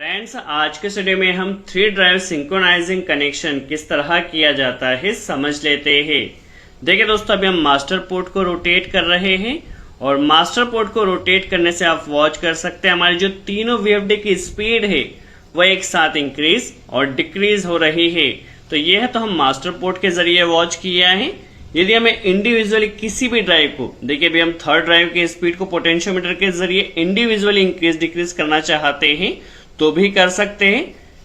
Friends, आज के video में हम 3 ड्राइव सिंक्रोनाइजिंग कनेक्शन किस तरह किया जाता है समझ लेते हैं। देखिए दोस्तों, अभी हम मास्टर पोर्ट को रोटेट कर रहे हैं और मास्टर पोर्ट को रोटेट करने से आप वॉच कर सकते हैं हमारी जो तीनों वीएफडी की स्पीड है वह एक साथ इंक्रीज और डिक्रीज हो रही है। तो यह तो हम मास्टर पोर्ट के जरिए वॉच किया है। यदि हमें इंडिविजुअली किसी भी ड्राइव को, देखिए अभी हम थर्ड ड्राइव के स्पीड को पोटेंशियोमीटर के जरिए इंडिविजुअली इंक्रीज डिक्रीज करना चाहते हैं तो भी कर सकते हैं।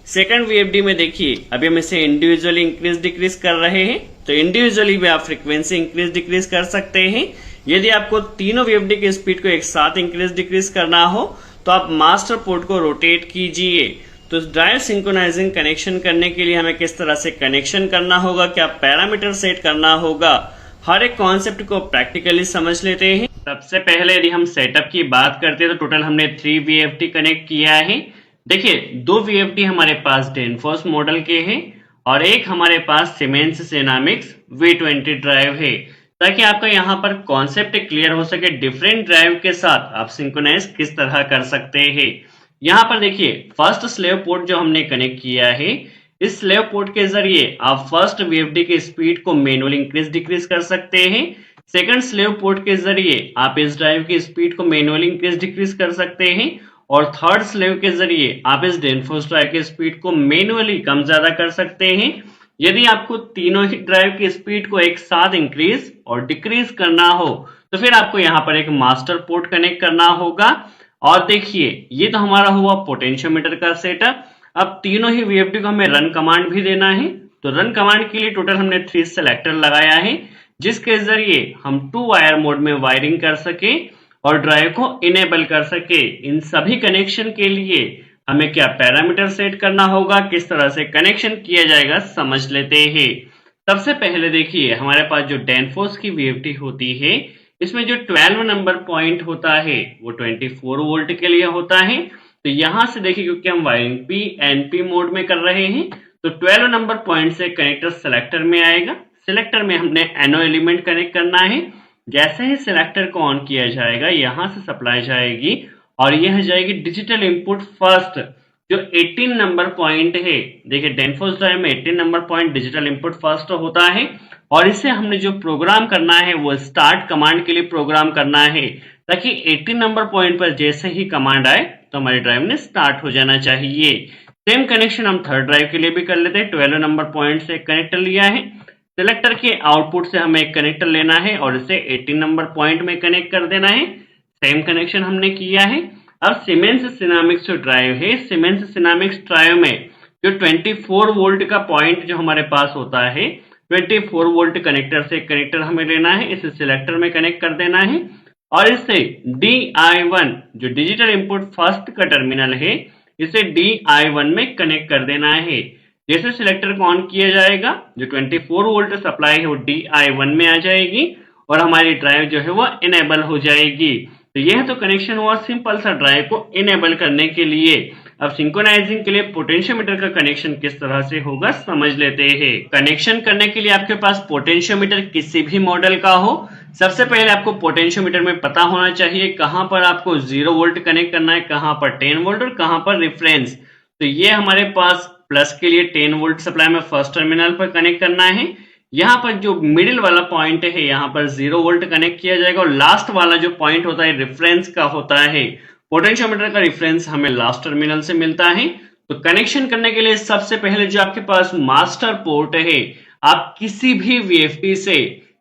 सेकंड वीएफडी में देखिए अभी हम इसे इंडिविजुअली इंक्रीज डिक्रीज कर रहे हैं, तो इंडिविजुअली भी आप फ्रीक्वेंसी इंक्रीज डिक्रीज कर सकते हैं। यदि आपको तीनों वीएफडी की स्पीड को एक साथ इंक्रीज डिक्रीज करना हो तो आप मास्टर पोर्ट को रोटेट कीजिए। तो ड्राइव सिंक्रोनाइजिंग कनेक्शन करने के लिए हमें किस तरह से कनेक्शन करना होगा, क्या पैरामीटर सेट करना होगा, हर एक कॉन्सेप्ट को प्रैक्टिकली समझ लेते हैं। सबसे पहले यदि हम सेटअप की बात करते हैं तो टोटल हमने 3 वीएफडी कनेक्ट किया है। देखिए 2 वीएफडी हमारे पास डेनफोर्स मॉडल के हैं और एक हमारे पास सीमेंस सिनेमिक्स V20 ड्राइव है, ताकि आपका यहाँ पर कॉन्सेप्ट क्लियर हो सके। डिफरेंट ड्राइव के साथ आप सिंक्रोनाइज किस तरह कर सकते हैं। यहाँ पर देखिए फर्स्ट स्लेव पोर्ट जो हमने कनेक्ट किया है, इस स्लेव पोर्ट के जरिए आप फर्स्ट वीएफडी की स्पीड को मैनुअली इंक्रीज डिक्रीज कर सकते हैं। सेकंड स्लेव पोर्ट के जरिए आप इस ड्राइव की स्पीड को मैनुअली इंक्रीज डिक्रीज कर सकते हैं और थर्ड स्लेव के जरिए आप इस डेनफोर्स ड्राइव की स्पीड को मैनुअली कम ज्यादा कर सकते हैं। यदि आपको तीनों ही ड्राइव की स्पीड को एक साथ इंक्रीज और डिक्रीज करना हो तो फिर आपको यहाँ पर एक मास्टर पोर्ट कनेक्ट करना होगा। और देखिए ये तो हमारा हुआ पोटेंशियोमीटर का सेटअप। अब तीनों ही वीएफडी को हमें रन कमांड भी देना है, तो रन कमांड के लिए टोटल हमने 3 सेलेक्टर लगाया है, जिसके जरिए हम 2 वायर मोड में वायरिंग कर सके और ड्राइव को इनेबल कर सके। इन सभी कनेक्शन के लिए हमें क्या पैरामीटर सेट करना होगा, किस तरह से कनेक्शन किया जाएगा समझ लेते हैं। सबसे पहले देखिए हमारे पास जो डेनफोर्स की वीएफडी होती है, इसमें जो 12 नंबर पॉइंट होता है वो 24 वोल्ट के लिए होता है। तो यहां से देखिए क्योंकि हम वायरिंग PNP मोड में कर रहे हैं तो 12 नंबर पॉइंट से कनेक्टर सेलेक्टर में आएगा। सिलेक्टर में हमने NO एलिमेंट कनेक्ट करना है। जैसे ही सिलेक्टर को ऑन किया जाएगा यहां से सप्लाई जाएगी और यह जाएगी डिजिटल इनपुट फर्स्ट जो 18 नंबर पॉइंट है। देखिए डेनफोर्स ड्राइव में 18 number point digital input first होता है और इसे हमने जो प्रोग्राम करना है वो स्टार्ट कमांड के लिए प्रोग्राम करना है, ताकि 18 नंबर पॉइंट पर जैसे ही कमांड आए तो हमारी ड्राइव ने स्टार्ट हो जाना चाहिए। सेम कनेक्शन हम थर्ड ड्राइव के लिए भी कर लेते हैं। 12 नंबर पॉइंट से कनेक्टर लिया है, सिलेक्टर के आउटपुट से हमें एक कनेक्टर लेना है और इसे 18 नंबर पॉइंट में कनेक्ट कर देना है। सेम कनेक्शन हमने किया है। अब सीमेंस सिनेमिक्स जो ड्राइव है, सीमेंस सिनेमिक्स ड्राइव में जो 24 वोल्ट का पॉइंट जो हमारे पास होता है, 24 वोल्ट कनेक्टर से कनेक्टर हमें लेना है, इसे सिलेक्टर में कनेक्ट कर देना है और इसे DI1 जो डिजिटल इनपुट फर्स्ट का टर्मिनल है, इसे DI1 में कनेक्ट कर देना है। जैसे सिलेक्टर को ऑन किया जाएगा जो 24 वोल्ट सप्लाई है वो DI1 में आ जाएगी और हमारी ड्राइव जो है वो इनेबल हो जाएगी। तो यह तो कनेक्शन हुआ सिंपल सा ड्राइव को इनेबल करने के लिए। अब सिंक्रोनाइजिंग के लिए पोटेंशियोमीटर का कनेक्शन किस तरह से होगा समझ लेते हैं। कनेक्शन करने के लिए आपके पास पोटेंशियोमीटर किसी भी मॉडल का हो, सबसे पहले आपको पोटेंशियोमीटर में पता होना चाहिए कहां पर आपको 0 वोल्ट कनेक्ट करना है, कहां पर 10 वोल्ट और कहां पर रेफरेंस। तो ये हमारे पास प्लस के लिए 10 वोल्ट सप्लाई में फर्स्ट टर्मिनल पर कनेक्ट करना है। यहाँ पर जो मिडिल वाला पॉइंट है यहाँ पर 0 वोल्ट कनेक्ट किया जाएगा और लास्ट वाला जो पॉइंट होता है रेफरेंस का होता है। पोटेंशियोमीटर का रेफरेंस हमें लास्ट टर्मिनल से मिलता है। तो कनेक्शन करने के लिए सबसे पहले जो आपके पास मास्टर पोर्ट है, आप किसी भी वीएफडी से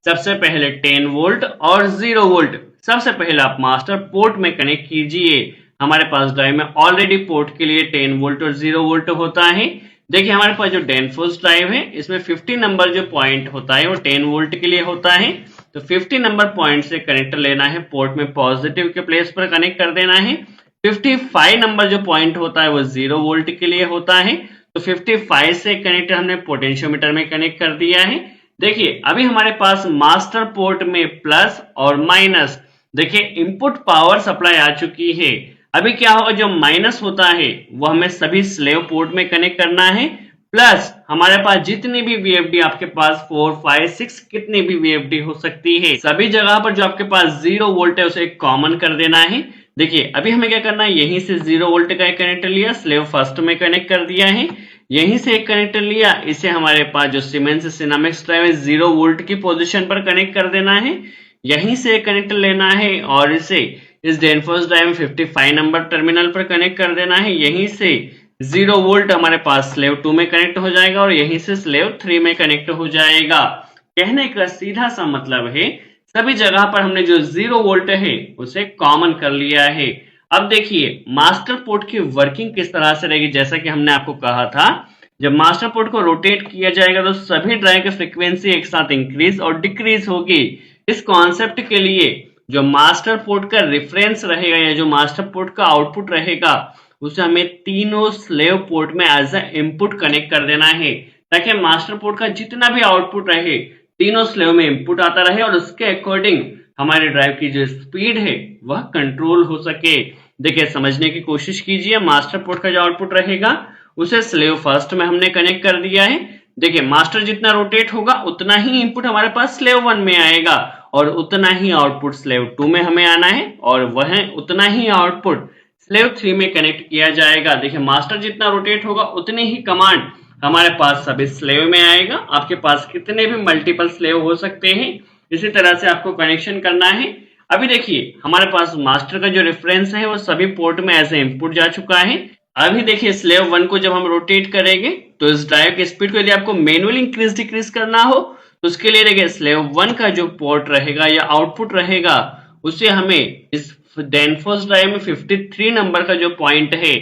सबसे पहले 10 वोल्ट और 0 वोल्ट सबसे पहले आप मास्टर पोर्ट में कनेक्ट कीजिए। हमारे पास ड्राइव में ऑलरेडी पोर्ट के लिए 10 वोल्ट और 0 वोल्ट होता है। देखिए हमारे पास जो डेनफोर्स ड्राइव है इसमें 50 नंबर जो पॉइंट होता है वो 10 वोल्ट के लिए होता है। तो 50 नंबर पॉइंट से कनेक्टर लेना है, पोर्ट में पॉजिटिव के प्लेस पर कनेक्ट कर देना है। 55 नंबर जो पॉइंट होता है वो 0 वोल्ट के लिए होता है। तो 55 से कनेक्टर हमने पोटेंशियोमीटर में कनेक्ट कर दिया है। देखिए अभी हमारे पास मास्टर पोर्ट में प्लस और माइनस, देखिए इनपुट पावर सप्लाई आ चुकी है। अभी क्या होगा, जो माइनस होता है वो हमें सभी स्लेव पोर्ट में कनेक्ट करना है, प्लस हमारे पास जितनी भी वीएफडी आपके पास 4, 5, 6 कितनी भी वीएफडी हो सकती है, सभी जगह पर जो आपके पास 0 वोल्ट है उसे कॉमन कर देना है। देखिए अभी हमें क्या करना है, यहीं से 0 वोल्ट का एक कनेक्टर लिया, स्लेव फर्स्ट में कनेक्ट कर दिया है, यहीं से एक कनेक्टर लिया, इसे हमारे पास जो सीमेंस सिनेमैक्स ड्राइव है 0 वोल्ट की पोजीशन पर कनेक्ट कर देना है, यहीं से एक कनेक्टर लेना है और इसे इस डेनफोर्स ड्राइव में 55 नंबर टर्मिनल पर कनेक्ट कर देना है, यहीं से 0 वोल्ट हमारे पास स्लेव 2 में कनेक्ट हो जाएगा और यहीं से स्लेव 3 में कनेक्ट हो जाएगा। कहने का सीधा सा मतलब है सभी जगह पर हमने जो 0 वोल्ट है उसे कॉमन कर लिया है। अब देखिए मास्टर पोर्ट की वर्किंग किस तरह से रहेगी। जैसा कि हमने आपको कहा था, जब मास्टर पोर्ट को रोटेट किया जाएगा तो सभी ड्राइव की फ्रीक्वेंसी एक साथ इंक्रीज और डिक्रीज होगी। इस कॉन्सेप्ट के लिए जो मास्टर पोर्ट का रेफरेंस रहेगा या जो मास्टर पोर्ट का आउटपुट रहेगा उसे हमें तीनों स्लेव पोर्ट में एज ए इनपुट कनेक्ट कर देना है, ताकि मास्टर पोर्ट का जितना भी आउटपुट रहे तीनों स्लेव में इनपुट आता रहे और उसके अकॉर्डिंग हमारे ड्राइव की जो स्पीड है वह कंट्रोल हो सके। देखिए समझने की कोशिश कीजिए, मास्टर पोर्ट का जो आउटपुट रहेगा उसे स्लेव फर्स्ट में हमने कनेक्ट कर दिया है। देखिए मास्टर जितना रोटेट होगा उतना ही इनपुट हमारे पास स्लेव 1 में आएगा और उतना ही आउटपुट स्लेव 2 में हमें आना है और वह उतना ही आउटपुट स्लेव 3 में कनेक्ट किया जाएगा। देखिए मास्टर जितना रोटेट होगा उतनी ही कमांड हमारे पास सभी स्लेव में आएगा। आपके पास कितने भी मल्टीपल स्लेव हो सकते हैं, इसी तरह से आपको कनेक्शन करना है। अभी देखिए हमारे पास मास्टर का जो रेफरेंस है वो सभी पोर्ट में ऐसे इनपुट जा चुका है। अभी देखिए स्लेव 1 को जब हम रोटेट करेंगे तो इस ड्राइव की स्पीड को यदि आपको मैनुअली इंक्रीज डिक्रीज करना हो तो उसके लिए देखिए स्लेव 1 का जो पोर्ट रहेगा या आउटपुट रहेगा उसे हमें इस डेनफोर्स ड्राइव में 53 नंबर का जो पॉइंट है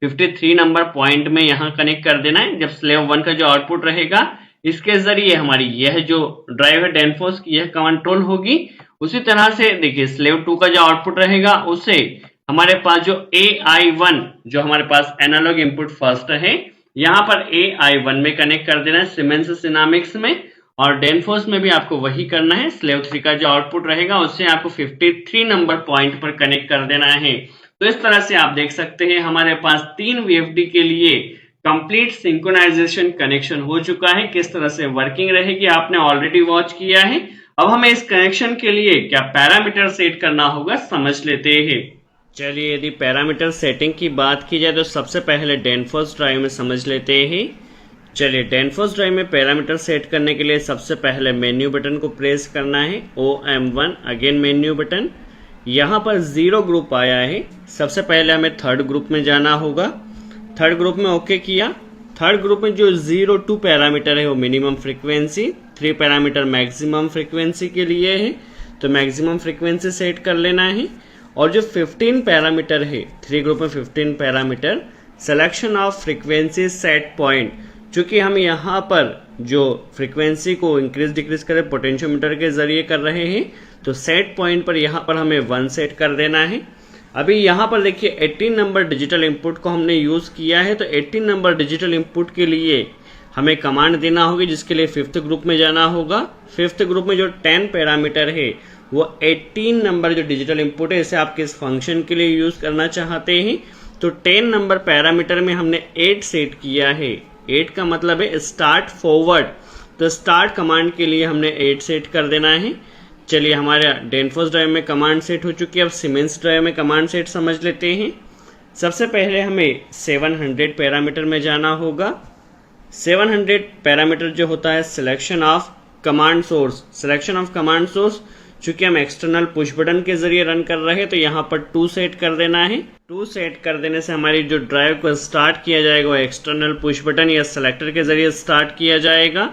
53 नंबर पॉइंट में यहाँ कनेक्ट कर देना है। जब स्लेव 1 का जो आउटपुट रहेगा इसके जरिए हमारी यह जो ड्राइव है डेनफोर्स की यह कंट्रोल होगी। उसी तरह से देखिए स्लेव 2 का जो आउटपुट रहेगा उसे हमारे पास जो AI1 जो हमारे पास एनालॉग इनपुट फर्स्ट है यहाँ पर AI1 में कनेक्ट कर देना है सीमेंस सिनेमैक्स में, और डेनफोर्स में भी आपको वही करना है। स्लेव 3 का जो आउटपुट रहेगा उससे आपको 53 नंबर पॉइंट पर कनेक्ट कर देना है। तो इस तरह से आप देख सकते हैं हमारे पास 3 VFD के लिए कंप्लीट सिंक्रोनाइजेशन कनेक्शन हो चुका है। किस तरह से वर्किंग रहेगी आपने ऑलरेडी वॉच किया है। अब हमें इस कनेक्शन के लिए क्या पैरामीटर सेट करना होगा समझ लेते हैं। चलिए यदि पैरामीटर सेटिंग की बात की जाए तो सबसे पहले डेनफोर्स ड्राइव में समझ लेते हैं। चलिए डेनफोर्स ड्राइव में पैरामीटर सेट करने के लिए सबसे पहले मेन्यू बटन को प्रेस करना है, OM1 अगेन मेन्यू बटन। यहाँ पर 0 ग्रुप आया है, सबसे पहले हमें थर्ड ग्रुप में जाना होगा। थर्ड ग्रुप में ओके किया। थर्ड ग्रुप में जो 0-2 पैरामीटर है वो minimum frequency, 3 parameter maximum frequency के लिए है तो मैक्सिमम फ्रीक्वेंसी सेट कर लेना है। और जो 15 पैरामीटर है 3 ग्रुप में 15 parameter selection of frequency set point, चूंकि हम यहाँ पर जो फ्रीक्वेंसी को इंक्रीज डिक्रीज करें पोटेंशियोमीटर के जरिए कर रहे हैं तो सेट पॉइंट पर यहाँ पर हमें 1 सेट कर देना है। अभी यहाँ पर देखिए 18 नंबर डिजिटल इनपुट को हमने यूज किया है तो 18 नंबर डिजिटल इनपुट के लिए हमें कमांड देना होगी जिसके लिए 5th ग्रुप में जाना होगा। 5th ग्रुप में जो 10 पैरामीटर है वो 18 नंबर जो डिजिटल इनपुट है इसे आप किस फंक्शन के लिए यूज करना चाहते हैं तो 10 नंबर पैरामीटर में हमने 8 सेट किया है। 8 का मतलब है स्टार्ट फॉरवर्ड, तो स्टार्ट कमांड के लिए हमने 8 सेट कर देना है। चलिए हमारे डेनफोर्स ड्राइव में कमांड सेट हो चुकी है। अब सीमेंस ड्राइव में कमांड सेट समझ लेते हैं। सबसे पहले हमें 700 पैरामीटर में जाना होगा। 700 पैरामीटर जो होता है selection of command source, selection of command source चूंकि हम एक्सटर्नल पुश बटन के जरिए रन कर रहे हैं तो यहाँ पर 2 सेट कर देना है। 2 सेट कर देने से हमारी जो ड्राइव को स्टार्ट किया जाएगा वो एक्सटर्नल पुश बटन या सेलेक्टर के जरिए स्टार्ट किया जाएगा।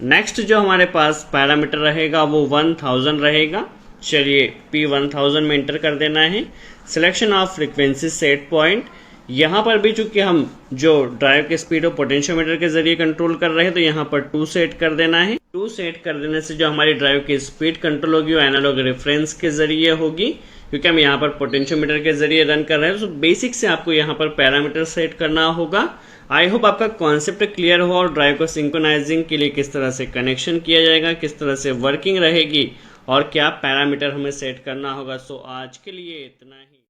नेक्स्ट जो हमारे पास पैरामीटर रहेगा वो 1000 रहेगा। चलिए P1000 में इंटर कर देना है। Selection of frequency set point, यहाँ पर भी चूंकि हम जो ड्राइव के स्पीड और पोटेंशियोमीटर के जरिए कंट्रोल कर रहे हैं तो यहाँ पर 2 सेट कर देना है। 2 सेट कर देने से जो हमारी ड्राइव की स्पीड कंट्रोल होगी वो एनालॉग रेफरेंस के जरिए होगी, क्योंकि हम यहाँ पर पोटेंशियोमीटर के जरिए रन कर रहे हैं। तो बेसिक से आपको यहाँ पर पैरामीटर सेट करना होगा। आई होप आपका कॉन्सेप्ट क्लियर हो और ड्राइव को सिंक्रोनाइजिंग के लिए किस तरह से कनेक्शन किया जाएगा, किस तरह से वर्किंग रहेगी और क्या पैरामीटर हमें सेट करना होगा। सो आज के लिए इतना ही।